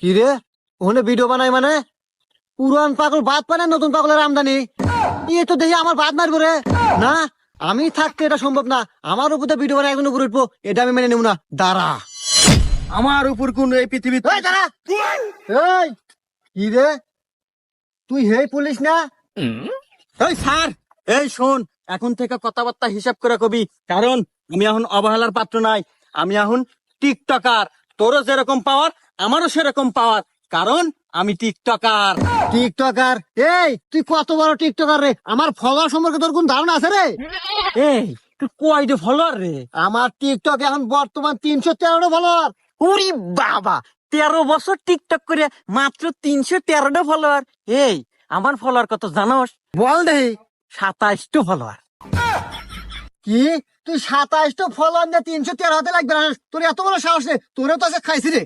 কি রে ওখানে ভিডিও বানাই মানে পুরান পাগল বাদ পানে নতুন পাগলের আমদানি ইয়ে তো দেখি আমার বাদ মারবো রে না আমি থাকতে এটা সম্ভব না আমার উপর তো ভিডিও বানাই একজন উপরে উঠবো এটা আমি মেনে নেব না দাঁড়া আমার উপর কোন এই পৃথিবীতে এই দাঁড়া এই কি রে তুই হে পুলিশ না এই স্যার এই শোন এখন থেকে কথাবার্তা হিসাব করে কবি কারণ আমি এখন অবহেলার পাত্র নাই আমি এখন টিকটকার তোরও যেরকম পাওয়ার আমারও সেরকম পাওয়ার কারণ আমি টিকটকার টিকটকার এই তুই কত বড় টিকটকার রে আমার ফলোয়ার সম্পর্কে তোর কোন ধারণা আছে রে এই তুই কয়টা ফলোয়ার রে আমার টিকটক এখন বর্তমান 313টা ফলোয়ার ওরে বাবা 13 বছর টিকটক করে মাত্র 313টা ফলোয়ার এই আমার ফলোয়ার কত জানোস বল দেহি 27টা ফলোয়ার কি তুই 27টা ফলোয়ার নিয়ে 313 হতে লাগবে না তোর এত বড় সাহস রে তোরেও তো আজকে খাইছি রে